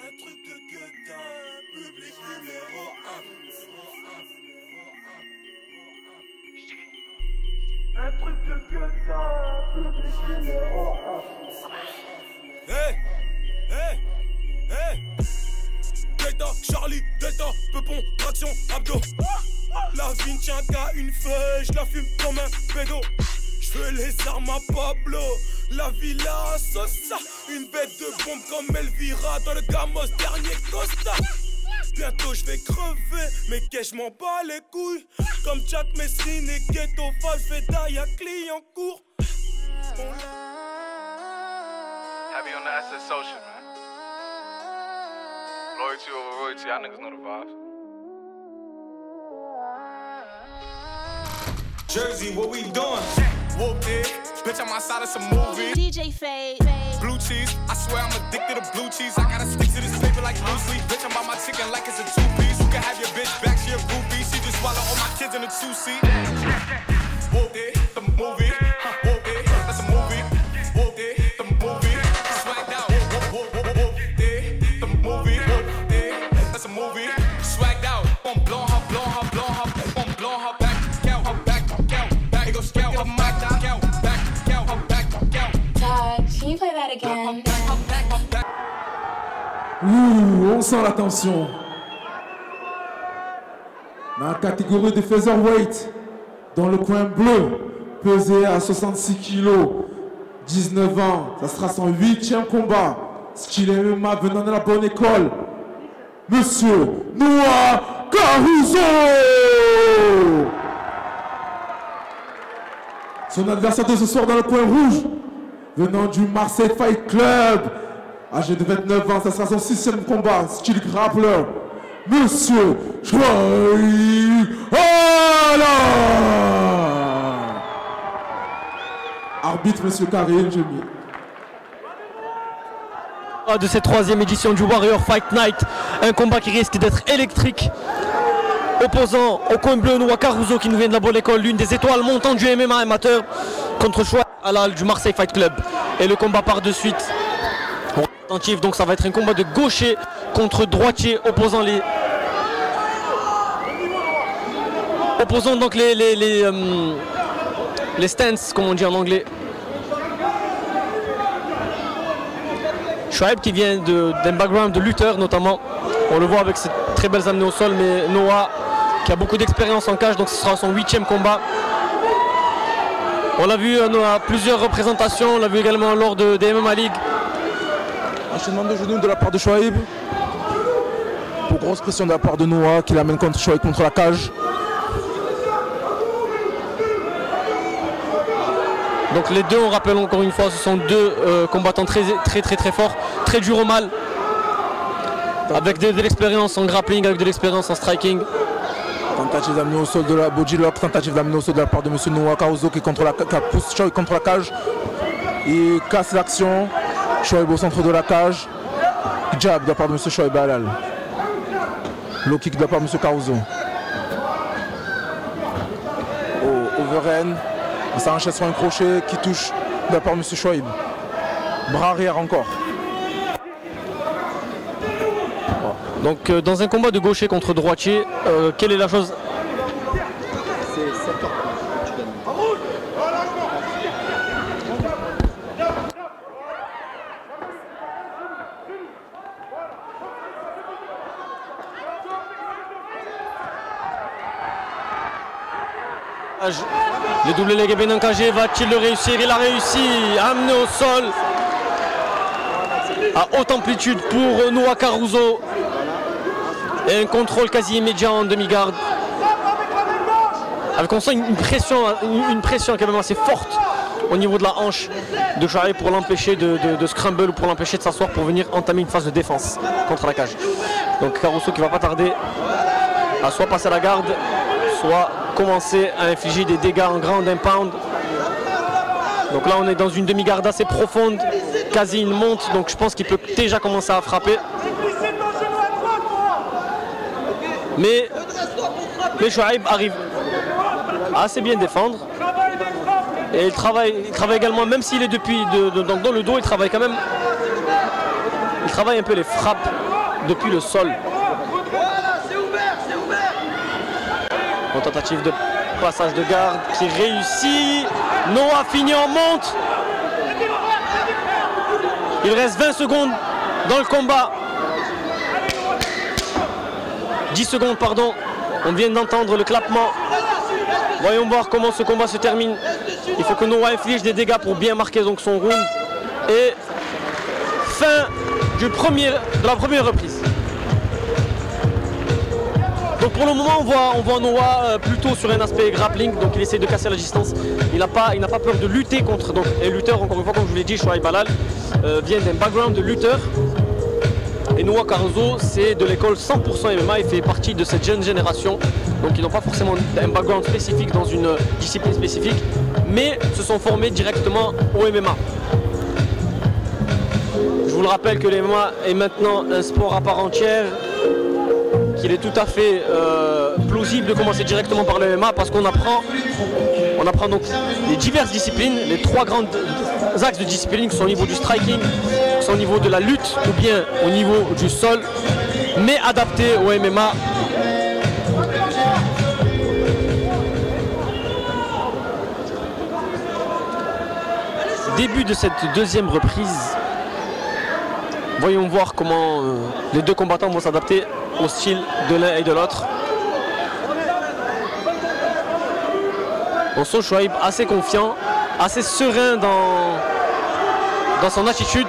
Un truc de gueudin, public numéro 1. Un truc de gueudin, public numéro 1. Hey, hey, hey. Delta, Charlie, Delta, Peupon, traction, abdos. La vie ne tient qu'à une feuille, je la fume comme un pédo. Je veux les armes à Pablo, la villa à Sosa. Une bête de bombe comme Elvira dans le Gamos, dernier Costa. Bientôt je vais crever, mais qu'est-ce je m'en bats les couilles. Comme Jack Messrine et Ghetto Valveda, y'a client court. Heavy on the asset social, man. Loyalty over royalty, y'all niggas know the vibes. Jersey, what we doing? Whooped it, bitch, I'm outside of some movie. DJ Fade. Blue cheese, I swear I'm addicted to blue cheese. I gotta stick to this paper like loosely. Bitch, I'm by my chicken like it's a two-piece. You can have your bitch back, she a groupie. She just swallow all my kids in a two-seat. Whooped it, the movie. Whooped it, that's a movie. Whooped it, the movie. Swagged out. Whooped it, the movie. Whooped it, that's a movie. Swagged out. I'm blowing her, blowing her, blowing her. I'm blowing her back, count, her back, count, back. It goes scout, her back, count, back, count, her back, count. Can you play that again? Ouh, on sent la tension. Dans la catégorie de featherweight, dans le coin bleu, pesé à 66 kg, 19 ans, ça sera son 8e combat. Style MMA venant de la bonne école, Monsieur Noah Caruso. Son adversaire de ce soir dans le coin rouge, venant du Marseille Fight Club, âgé de 29 ans, ça sera son 6e combat, style grappler, Monsieur Shoaib Allah. Arbitre, Monsieur Karim Jemi. De cette 3e édition du Warrior Fight Night, un combat qui risque d'être électrique, opposant au coin bleu Noah Caruso qui nous vient de la bonne école, l'une des étoiles montantes du MMA amateur, contre Shoaib Allah du Marseille Fight Club. Et le combat part de suite. Attentif, donc ça va être un combat de gaucher contre droitier, opposant donc les stances, comme on dit en anglais. Shoaib qui vient d'un background de lutteur notamment, on le voit avec ses très belles amenées au sol, mais Noah qui a beaucoup d'expérience en cage, donc ce sera son 8e combat. On l'a vu à plusieurs représentations, on l'a vu également lors des MMA League. Enchaînement de genoux de la part de Shoaib. Pour grosse pression de la part de Noah qui l'amène contre Shoaib contre la cage. Donc les deux, on rappelle encore une fois, ce sont deux combattants très forts, très durs au mal, avec de l'expérience en grappling, avec de l'expérience en striking. Tentative d'amener au sol de la body lock, tentative d'amener au sol de la part de M. Noah Caruso qui pousse Shoaib contre la cage. Il casse l'action. Shoaib au centre de la cage. Jab de la part de M. Shoaib Allah. Low kick de la part de M. Caruso. Overhand. Ça enchaîne sur un crochet qui touche de la part de M. Shoaib. Bras arrière encore. Donc dans un combat de gaucher contre droitier, quelle est la chose? Le double leg est bien engagé, va-t-il le réussir? Il a réussi, amené au sol à haute amplitude pour Noah Caruso. Et un contrôle quasi immédiat en demi-garde. Avec on sent une pression quand même assez forte au niveau de la hanche de Shoaib pour l'empêcher de scramble ou pour l'empêcher de s'asseoir pour venir entamer une phase de défense contre la cage. Donc Caruso qui va pas tarder à soit passer à la garde, soit commencer à infliger des dégâts en ground and pound. Donc là on est dans une demi-garde assez profonde, quasi une monte, donc je pense qu'il peut déjà commencer à frapper. Mais Shoaib arrive à assez bien défendre. Et il travaille également, même s'il est dans le dos, il travaille quand même. Il travaille un peu les frappes depuis le sol. Une tentative de passage de garde qui réussit. Noah finit en monte. Il reste 20 secondes dans le combat. 10 secondes, pardon. On vient d'entendre le clappement. Voyons voir comment ce combat se termine. Il faut que Noah inflige des dégâts pour bien marquer donc son round. Et fin de la première reprise. Donc pour le moment on voit Noah plutôt sur un aspect grappling, donc il essaie de casser la distance. Il n'a pas peur de lutter contre. Donc, et lutteur, encore une fois, comme je vous l'ai dit, Shoaib Halal vient d'un background de lutteur. Et Noah Caruso, c'est de l'école 100% MMA, il fait partie de cette jeune génération. Donc ils n'ont pas forcément un background spécifique dans une discipline spécifique, mais se sont formés directement au MMA. Je vous le rappelle que le MMA est maintenant un sport à part entière, qu'il est tout à fait plausible de commencer directement par le MMA parce qu'on apprend donc les diverses disciplines, les trois grands axes de discipline qui sont au niveau du striking, qui sont au niveau de la lutte ou bien au niveau du sol, mais adaptés au MMA. Début de cette deuxième reprise. Voyons voir comment les deux combattants vont s'adapter au style de l'un et de l'autre. On sent Shoaib assez confiant, assez serein dans son attitude.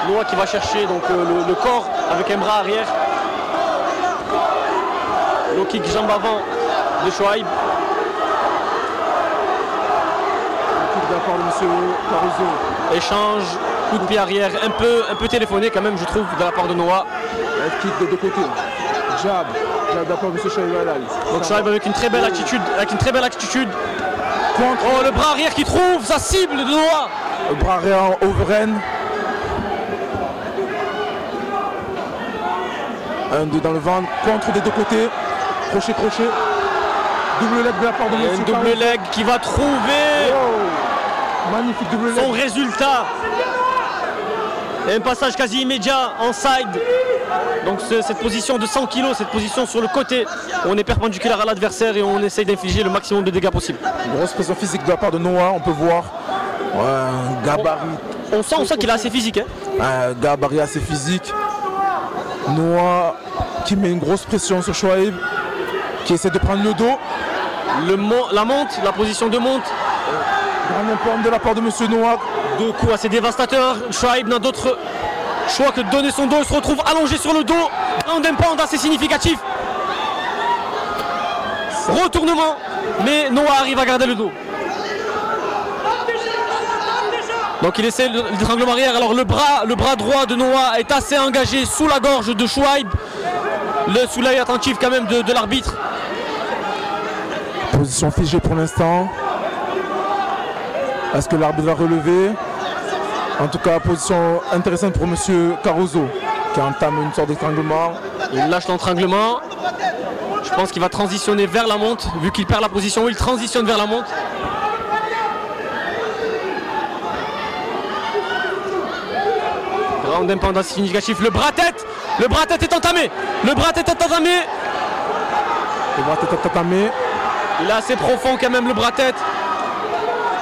Noah qui va chercher donc, le corps avec un bras arrière. Low kick jambe avant de Shoaib. De la part de M. Caruso. Échange, coup de pied arrière, un peu téléphoné quand même je trouve de la part de Noah. Un kick de deux côtés. Jab de la part de M. Shoaib Halal. Donc Shoaib avec une très belle attitude, Oh, le bras arrière qui trouve sa cible de Noah. Le bras arrière en overhand. 1-2 dans le ventre, contre des deux côtés. Crochet. Double leg de la part de M. Un double leg qui va trouver magnifique double leg. Son résultat. Et un passage quasi immédiat en side. Donc cette position de 100 kg, cette position sur le côté, on est perpendiculaire à l'adversaire et on essaye d'infliger le maximum de dégâts possible. Grosse pression physique de la part de Noah, on peut voir un gabarit. On sent qu'il est assez physique. Un gabarit assez physique. Noah qui met une grosse pression sur Shoaib, qui essaie de prendre le dos. La position de monte. Grand impact de la part de M. Noah. Deux coups assez dévastateurs. Shoaib n'a d'autre choix que de donner son dos. Il se retrouve allongé sur le dos. Grand impact assez significatif. Retournement. Mais Noah arrive à garder le dos. Donc il essaie l'étranglement arrière. Alors le bras droit de Noah est assez engagé sous la gorge de Shoaib. Sous l'œil attentif quand même de l'arbitre. Position figée pour l'instant. Est-ce que l'arbitre va relever? En tout cas, position intéressante pour M. Caruso qui entame une sorte d'étranglement. Il lâche l'étranglement. Je pense qu'il va transitionner vers la monte. Vu qu'il perd la position, il transitionne vers la monte. Round d'impact significatif. Le bras-tête est entamé. Le bras-tête est entamé. Il est assez profond quand même le bras-tête.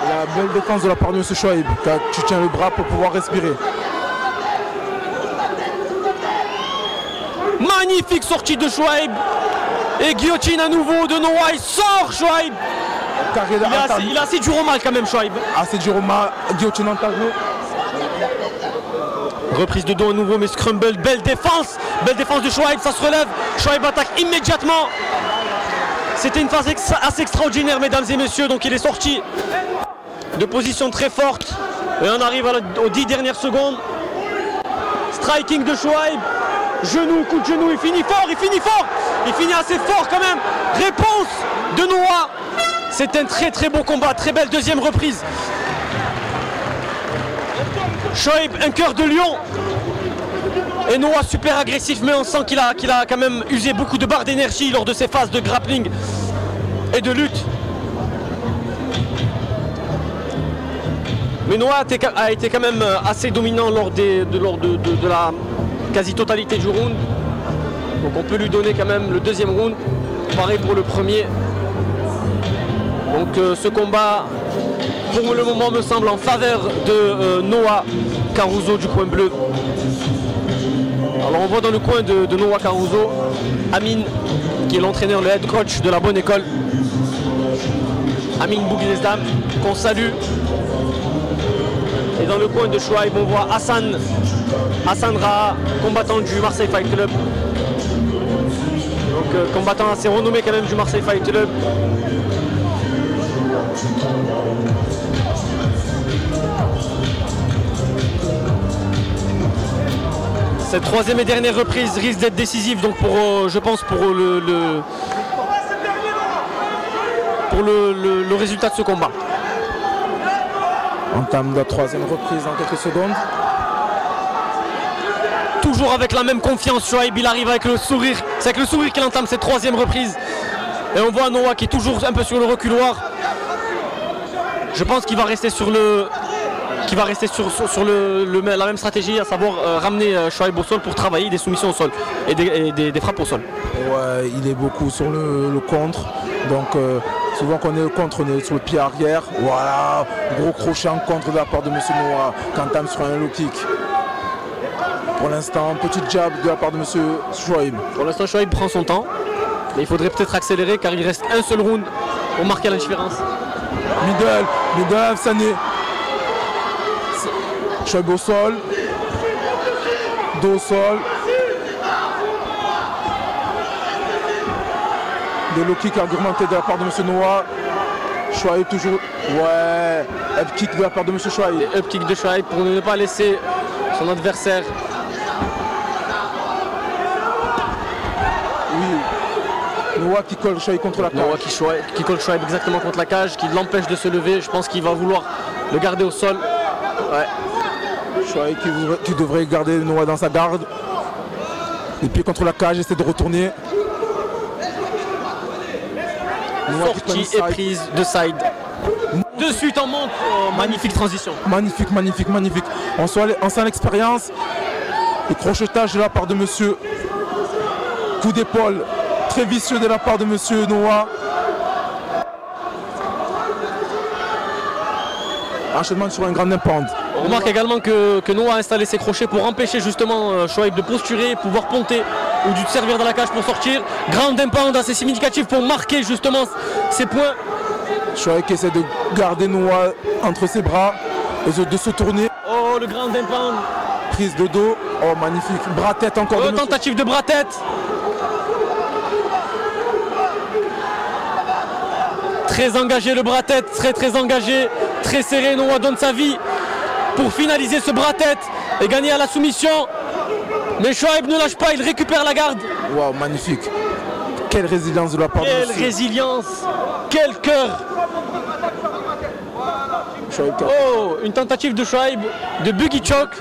La belle défense de la part de M. Shoaib. Tu tiens le bras pour pouvoir respirer. Magnifique sortie de Shoaib. Et guillotine à nouveau de Noah. Il sort Shoaib. Il est assez dur au mal quand même Shoaib. Assez dur au mal. Guillotine entamée. Reprise de dos à nouveau mais scramble. Belle défense de Shoaib. Ça se relève. Shoaib attaque immédiatement. C'était une phase assez extraordinaire mesdames et messieurs. Donc il est sorti de position très forte. Et on arrive aux 10 dernières secondes. Striking de Shoaib. Genou, coup de genou, il finit fort. Il finit assez fort quand même. Réponse de Noah. C'est un très très beau combat. Très belle deuxième reprise. Shoaib, un cœur de lion. Et Noah super agressif, mais on sent qu'il a quand même usé beaucoup de barres d'énergie lors de ses phases de grappling et de lutte. Mais Noah a été quand même assez dominant lors de la quasi-totalité du round. Donc on peut lui donner quand même le deuxième round. Pareil pour le premier. Donc ce combat, pour le moment, me semble en faveur de Noah Caruso du coin bleu. Alors on voit dans le coin de Noah Caruso, Amine, qui est l'entraîneur, le head coach de la bonne école. Amine Bouguizdam, qu'on salue. Et dans le coin de Chouaib, on voit Hassan Raha, combattant du Marseille Fight Club. Donc combattant assez renommé quand même du Marseille Fight Club. Cette troisième et dernière reprise risque d'être décisive, donc je pense pour le résultat de ce combat. Entame la troisième reprise dans quelques secondes. Toujours avec la même confiance, Chouaib, il arrive avec le sourire. C'est avec le sourire qu'il entame cette troisième reprise. Et on voit Noah qui est toujours un peu sur le reculoir. Je pense qu'il va rester sur la même stratégie, à savoir ramener Chouaib au sol pour travailler des soumissions au sol et des frappes au sol. Ouais, il est beaucoup sur le contre. Donc souvent quand on est contre, on est sur le pied arrière. Voilà, gros crochet en contre de la part de M. Noah quand entame sur un low kick. Pour l'instant, petit jab de la part de M. Chouaib. Pour l'instant, Chouaib prend son temps. Mais il faudrait peut-être accélérer car il reste un seul round pour marquer la différence. Middle, Sané. Chouaib au sol. Dos au sol. Des low kicks argumentés de la part de M. Noah. Chouaib toujours. Ouais. Up kick de la part de M. Chouaib. Up kick de Chouaib pour ne pas laisser son adversaire. Oui. Noah qui colle Chouaib contre la cage. Noah qui colle Chouaib exactement contre la cage, qui l'empêche de se lever. Je pense qu'il va vouloir le garder au sol. Ouais. Chouaib qui devrait garder Noah dans sa garde. Les pieds contre la cage, essaie de retourner. Sortie et prise de side. De suite en monte. Oh, magnifique transition. Magnifique. On sent l'expérience. Le crochetage de la part de monsieur. Coup d'épaule très vicieux de la part de monsieur Noah. Enchaînement sur un grand impact. On remarque également que Noah a installé ses crochets pour empêcher justement Chouaib de posturer, pouvoir ponter ou de servir dans la cage pour sortir. Grand impact assez significatif pour marquer justement ses points. Chouaib qui essaie de garder Noah entre ses bras et de se tourner. Oh, le grand impact. Prise de dos. Oh, magnifique. Bras-tête encore. Oh, tentative de bras-tête. Très engagé le bras-tête, très engagé, très serré. Noah donne sa vie pour finaliser ce bras-tête et gagner à la soumission. Mais Chouaib ne lâche pas, il récupère la garde. Waouh, magnifique. Quelle résilience de la part de monsieur. Quelle résilience, quel cœur. Oh, une tentative de Chouaib de buggy choke.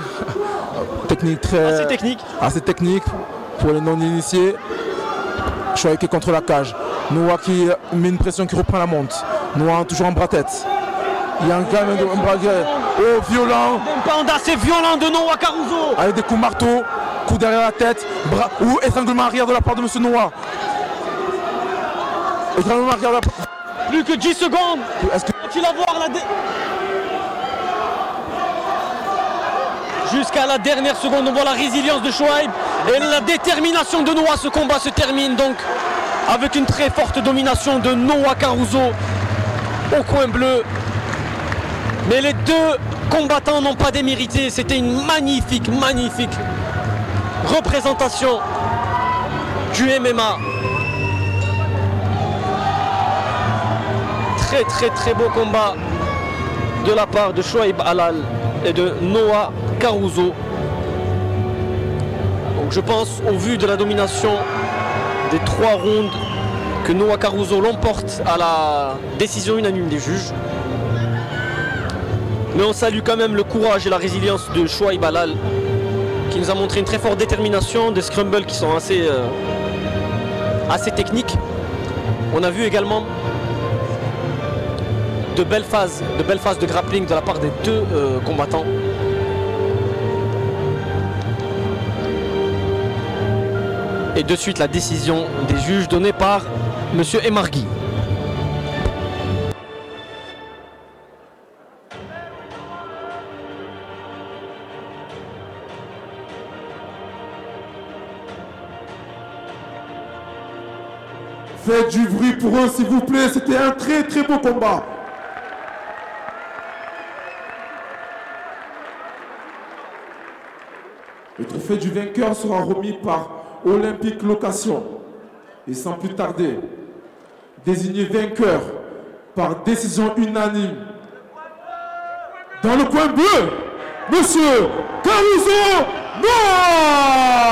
Technique assez technique pour les non-initiés. Chouaib qui est contre la cage. Noah qui met une pression qui reprend la monte. Noah toujours en bras-tête. Il y a un bras violent. Un panda assez violent de Noah Caruso. Avec des coups marteau, coups derrière la tête, bras ou étranglement arrière de la part de monsieur Noah. Étranglement arrière de la part. Plus que 10 secondes. Est-ce que tu vas voir jusqu'à la dernière seconde, on voit la résilience de Chouaib et la détermination de Noah. Ce combat se termine donc avec une très forte domination de Noah Caruso au coin bleu. Mais les deux combattants n'ont pas démérité. C'était une magnifique représentation du MMA. Très beau combat de la part de Chouaib Halal et de Noah Caruso. Donc je pense, au vu de la domination des 3 rounds, que Noah Caruso l'emporte à la décision unanime des juges. Mais on salue quand même le courage et la résilience de Chouaib Halal, qui nous a montré une très forte détermination, des scrambles qui sont assez techniques. On a vu également de belles phases de grappling de la part des deux combattants. Et de suite la décision des juges donnée par Monsieur Emargui. Faites du bruit pour eux, s'il vous plaît. C'était un très très beau combat. Le trophée du vainqueur sera remis par Olympique Location. Et sans plus tarder, désigné vainqueur par décision unanime dans le coin bleu, Monsieur Caruso Noir.